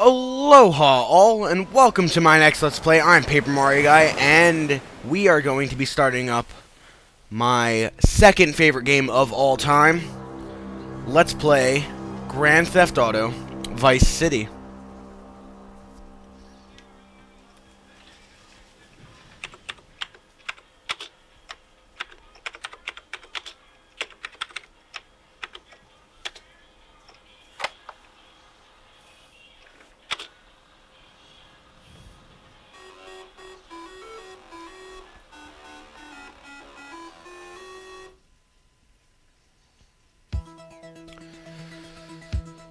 Aloha all, and welcome to my next Let's Play. I'm Paper Mario Guy, and we are going to be starting up my second favorite game of all time. Let's play Grand Theft Auto Vice City.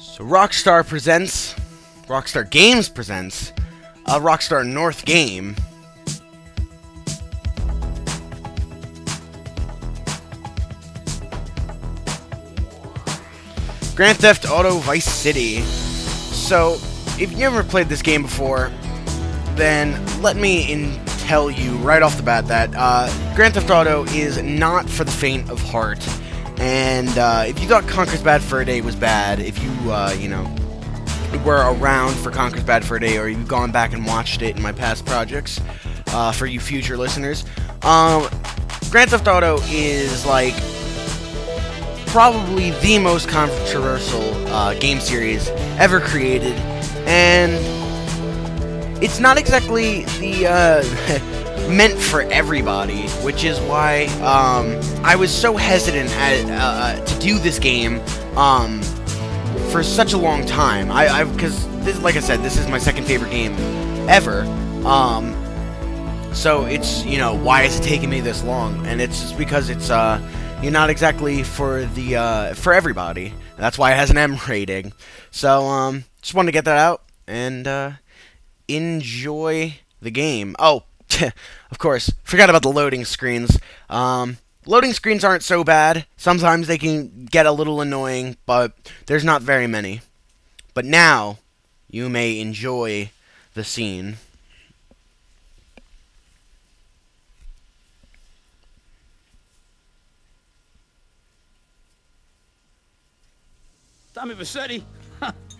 So Rockstar Games presents a Rockstar North game. Grand Theft Auto Vice City. So, if you've never played this game before, then let me tell you right off the bat that Grand Theft Auto is not for the faint of heart. And if you thought Conker's Bad Fur Day was bad, if you, were around for Conker's Bad Fur Day, or you've gone back and watched it in my past projects, for you future listeners, Grand Theft Auto is, like, probably the most controversial game series ever created, and it's not exactly the, meant for everybody, which is why I was so hesitant to do this game for such a long time. Because this, like I said, this is my second favorite game ever. So it's, why is it taking me this long? And it's just because it's you're not exactly for the for everybody. That's why it has an M rating. So just wanted to get that out and enjoy the game. Oh. Of course, forgot about the loading screens. Loading screens aren't so bad. Sometimes they can get a little annoying, but there's not very many. But now, you may enjoy the scene. Tommy Vercetti?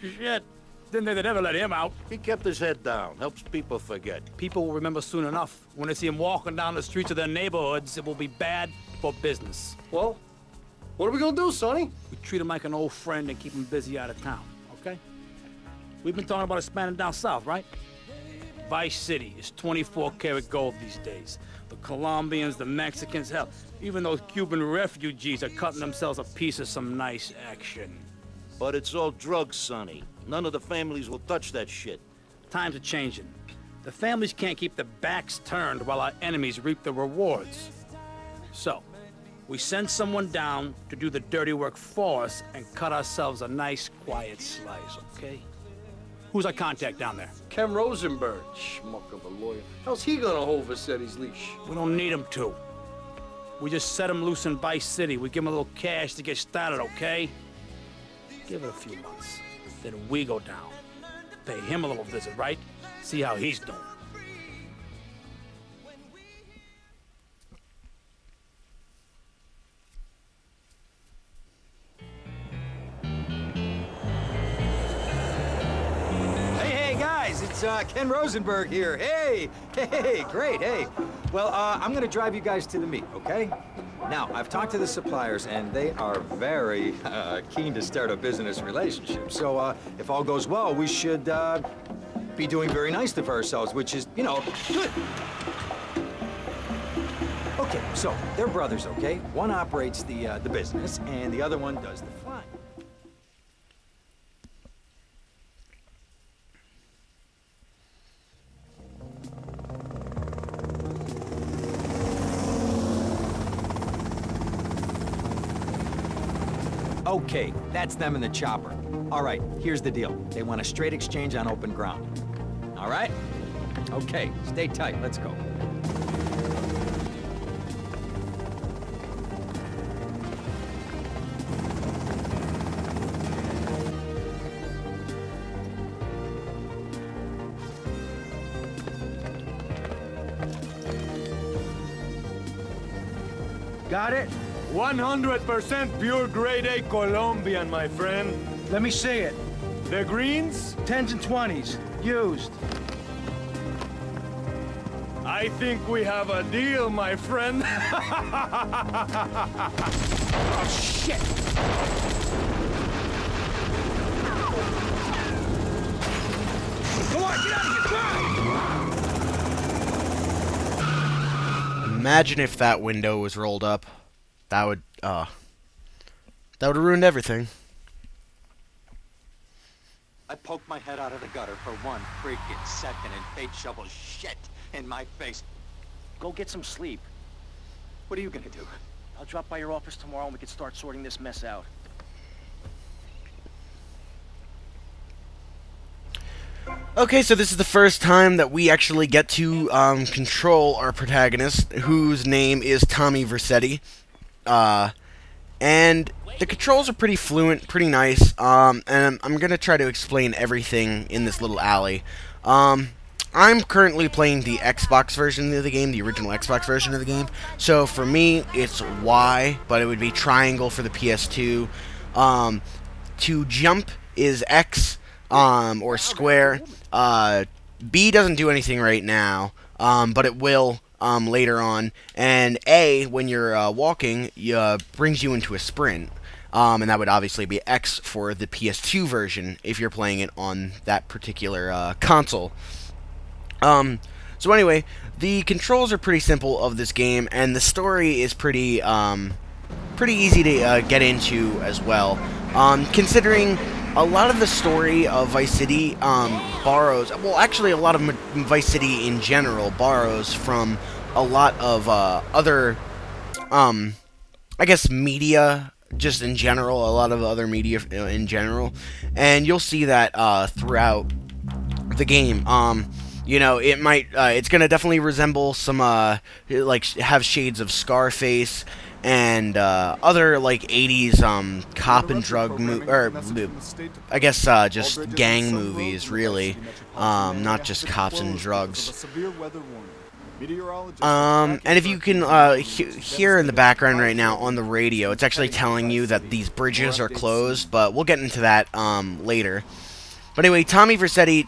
Shit. Didn't think they'd ever let him out. He kept his head down. Helps people forget. People will remember soon enough. When they see him walking down the streets of their neighborhoods, it will be bad for business. Well, what are we gonna do, Sonny? We treat him like an old friend and keep him busy out of town, okay? We've been talking about expanding down south, right? Vice City is 24-karat gold these days. The Colombians, the Mexicans, hell, even those Cuban refugees are cutting themselves a piece of some nice action. But it's all drugs, Sonny. None of the families will touch that shit. Times are changing. The families can't keep their backs turned while our enemies reap the rewards. So, we send someone down to do the dirty work for us and cut ourselves a nice, quiet slice, okay? Who's our contact down there? Ken Rosenberg, schmuck of a lawyer. How's he gonna hold Vercetti's leash? We don't need him to. We just set him loose in Vice City. We give him a little cash to get started, okay? Give it a few months. Then we go down. Pay him a little visit, right? See how he's doing. Hey, guys, it's Ken Rosenberg here. Hey, great, hey. Well, I'm gonna drive you guys to the meet, okay? Now, I've talked to the suppliers, and they are very keen to start a business relationship. So, if all goes well, we should be doing very nicely for ourselves, which is, good. Okay, so they're brothers, okay? One operates the business, and the other one does the flying. Okay, that's them in the chopper. All right, here's the deal. They want a straight exchange on open ground. All right? Okay, stay tight. Let's go. Got it? 100% pure grade A Colombian, my friend. Let me see it. They're greens? 10s and 20s, used. I think we have a deal, my friend. Oh, shit! Come on, get out of here, drive! Imagine if that window was rolled up. That would have ruined everything. I poked my head out of the gutter for 1 freaking second and fate shovels shit in my face. Go get some sleep. What are you gonna do? I'll drop by your office tomorrow and we can start sorting this mess out. Okay, so this is the first time that we actually get to control our protagonist, whose name is Tommy Vercetti. And the controls are pretty fluent, pretty nice, and I'm going to try to explain everything in this little alley. I'm currently playing the Xbox version of the game, the original Xbox version of the game, so for me, it's Y, but it would be triangle for the PS2. To jump is X, or square. B doesn't do anything right now, but it will later on. And A, when you're walking, brings you into a sprint. And that would obviously be X for the PS2 version if you're playing it on that particular console. So anyway, the controls are pretty simple of this game, and the story is pretty easy to get into as well. Considering a lot of the story of Vice City borrows, well, actually a lot of Vice City in general borrows from a lot of other, I guess, media, just in general, a lot of other media in general, and you'll see that throughout the game. You know, it might, it's gonna definitely resemble some, like, have shades of Scarface and other like 80s cop and drug I guess just gang movies, really, not just cops and drugs. And if you can hear in the background right now on the radio, it's actually telling you that these bridges are closed, but we'll get into that later. But anyway, Tommy Vercetti,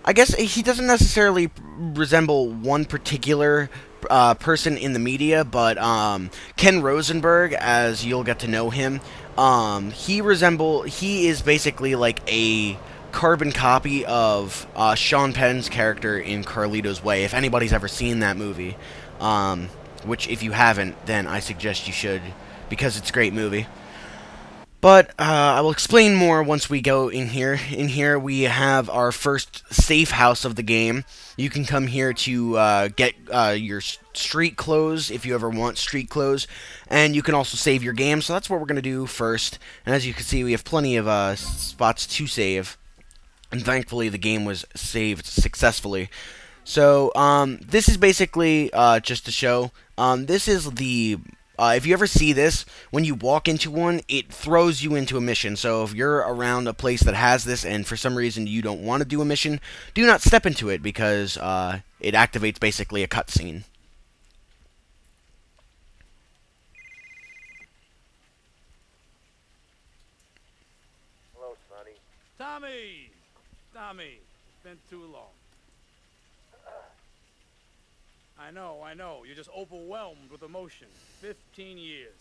I guess he doesn't necessarily resemble one particular person in the media, but Ken Rosenberg, as you'll get to know him, he is basically like a carbon copy of Sean Penn's character in Carlito's Way, if anybody's ever seen that movie, which if you haven't, then I suggest you should, because it's a great movie. But I will explain more once we go in here. In here we have our first safe house of the game. You can come here to get your street clothes if you ever want street clothes, and you can also save your game. So that's what we're going to do first. And as you can see, we have plenty of spots to save, and thankfully the game was saved successfully. So this is basically just to show. This is the if you ever see this, when you walk into one, it throws you into a mission. So if you're around a place that has this and for some reason you don't want to do a mission, do not step into it because it activates basically a cutscene. Hello, Sonny. Tommy! Tommy, it's been too long. I know. You're just overwhelmed with emotion. 15 years.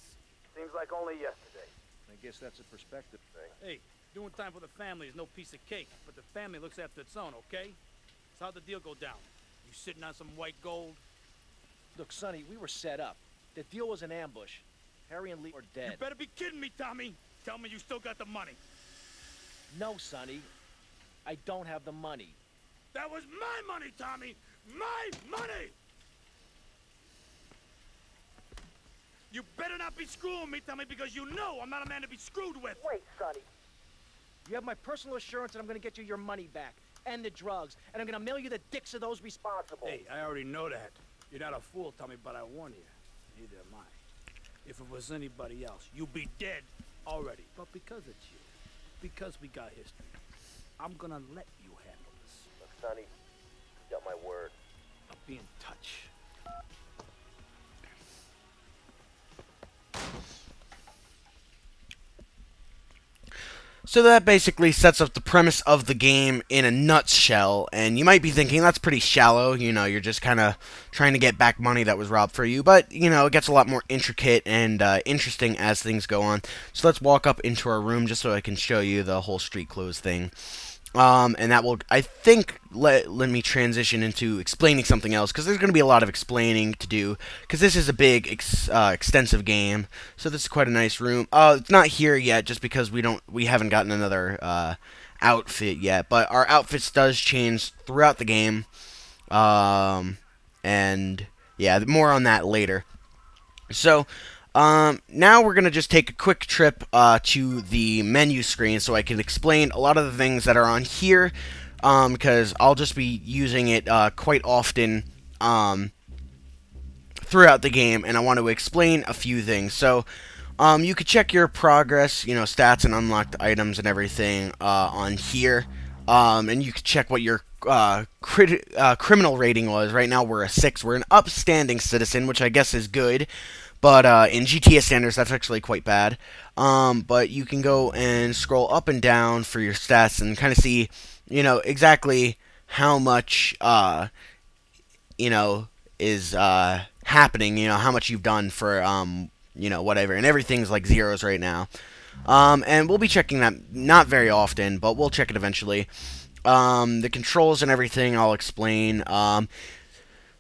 Seems like only yesterday. I guess that's a perspective thing. Hey, doing time for the family is no piece of cake, but the family looks after its own, okay? So how'd the deal go down? You sitting on some white gold? Look, Sonny, we were set up. The deal was an ambush. Harry and Lee are dead. You better be kidding me, Tommy! Tell me you still got the money. No, Sonny. I don't have the money. That was my money, Tommy! My money! You better not be screwing me, Tommy, because you know I'm not a man to be screwed with. Wait, Sonny. You have my personal assurance that I'm gonna get you your money back. And the drugs. And I'm gonna mail you the dicks of those responsible. Hey, I already know that. You're not a fool, Tommy, but I warn you. Neither am I. If it was anybody else, you'd be dead already. But because it's you, because we got history, I'm gonna let you handle this. Look, Sonny, you got my word. I'll be in touch. So that basically sets up the premise of the game in a nutshell, and you might be thinking that's pretty shallow, you know, you're just kind of trying to get back money that was robbed for you, but, you know, it gets a lot more intricate and interesting as things go on. So let's walk up into our room just so I can show you the whole street clothes thing. And that will, I think, let me transition into explaining something else, because there's going to be a lot of explaining to do, because this is a big, extensive game. So this is quite a nice room. It's not here yet, just because we haven't gotten another outfit yet, but our outfits does change throughout the game. And yeah, more on that later. So now we're going to just take a quick trip to the menu screen so I can explain a lot of the things that are on here, because I'll just be using it quite often throughout the game, and I want to explain a few things. So you could check your progress, you know, stats and unlocked items and everything on here, and you could check what your criminal rating was. Right now we're a 6. We're an upstanding citizen, which I guess is good. But in GTA standards, that's actually quite bad. But you can go and scroll up and down for your stats and kind of see, you know, exactly how much, you know, is happening. You know, how much you've done for, you know, whatever. And everything's like zeros right now. And we'll be checking that not very often, but we'll check it eventually. The controls and everything I'll explain.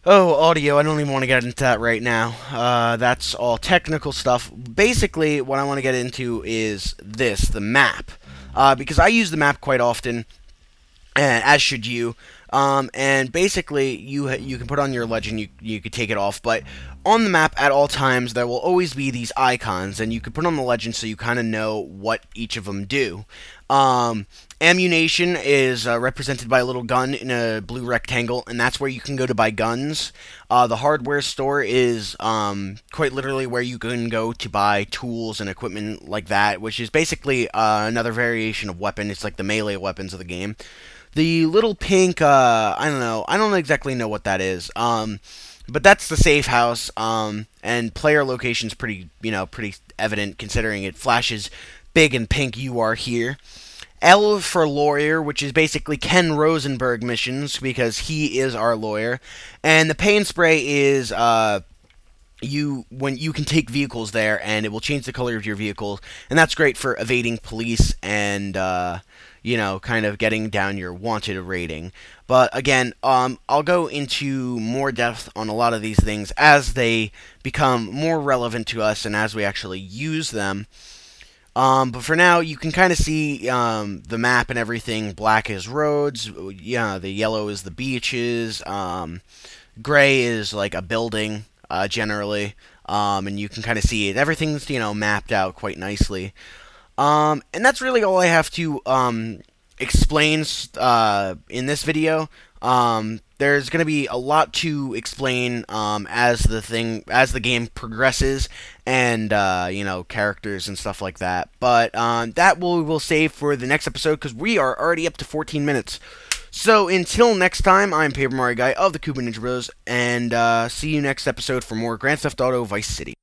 Oh, audio, I don't even want to get into that right now. That's all technical stuff. Basically, what I want to get into is this, the map. Because I use the map quite often, and as should you. And basically, you can put on your legend, you could take it off, but on the map at all times, there will always be these icons, and you can put on the legend so you kind of know what each of them do. Ammunation is represented by a little gun in a blue rectangle, and that's where you can go to buy guns. The hardware store is quite literally where you can go to buy tools and equipment like that, which is basically another variation of weapon. It's like the melee weapons of the game. The little pink, I don't exactly know what that is, but that's the safe house, and player location's pretty evident considering it flashes big and pink, you are here. L for lawyer, which is basically Ken Rosenberg missions, because he is our lawyer. And the pain spray is when you can take vehicles there, and it will change the color of your vehicle, and that's great for evading police and you know, kind of getting down your wanted rating. But again, I'll go into more depth on a lot of these things as they become more relevant to us and as we actually use them. But for now, you can kind of see the map and everything. Black is roads, yeah, the yellow is the beaches, gray is like a building, generally, and you can kind of see it. Everything's, you know, mapped out quite nicely. And that's really all I have to explain in this video. There's going to be a lot to explain as the game progresses, and you know, characters and stuff like that. But that we'll save for the next episode, because we are already up to 14 minutes. So until next time, I'm Paper Mario Guy of the KoopaNinjaBros, and see you next episode for more Grand Theft Auto Vice City.